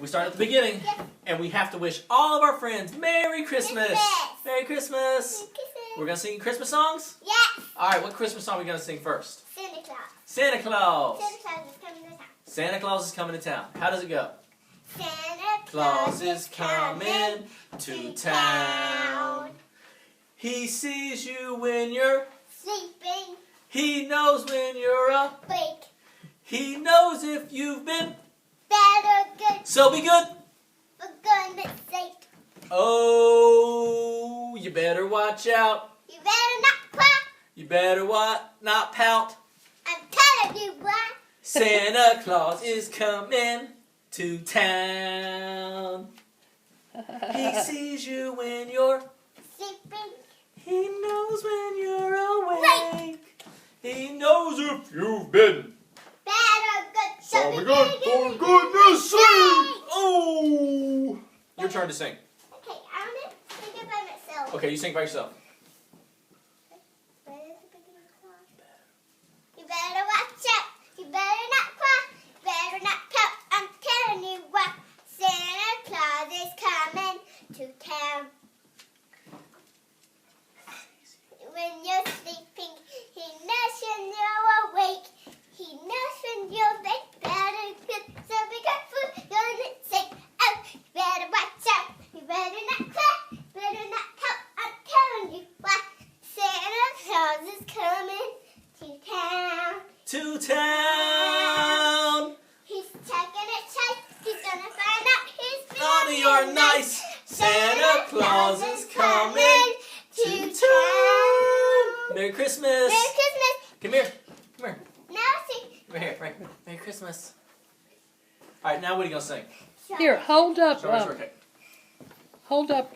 We start at the beginning, and we have to wish all of our friends Merry Christmas. Merry Christmas. We're going to sing Christmas songs? Yes. All right, what Christmas song are we going to sing first? Santa Claus. Santa Claus. Santa Claus is coming to town. Santa Claus is coming to town. How does it go? Santa Claus is coming to town. He sees you when you're sleeping. He knows when you're up. Awake. He knows if you've been Bad or good. So be good. For goodness sake. Oh, you better watch out. You better not cry. You better not pout. I'm telling you what. Santa Claus is coming to town. He sees you when you're Sleeping. He knows when you're awake. He knows if you've been Bad or good. So be good for goodness sake. Oh! Your turn to sing. Okay, I'm going to sing it by myself. Okay, you sing by yourself. Where is the beginning of the song? You better watch out. You better not cry. You better not pout. I'm telling you what. Santa Claus is coming to town. When you're sleeping, he knows when you're awake. He knows when you're awake. Better good, so be good for goodness sake. Oh, you better watch out. You better not cry. You better not pout. I'm telling you what. Santa Claus is coming to town. To town. He's taking a chance. He's gonna find out he's Naughty or nice. Santa Claus is coming to town. Merry Christmas. Merry Christmas. Come here. Come here. Now sing. Come here. Right. Merry Christmas. All right, now what are you going to sing? Here, hold up, Strawberry shortcake. hold up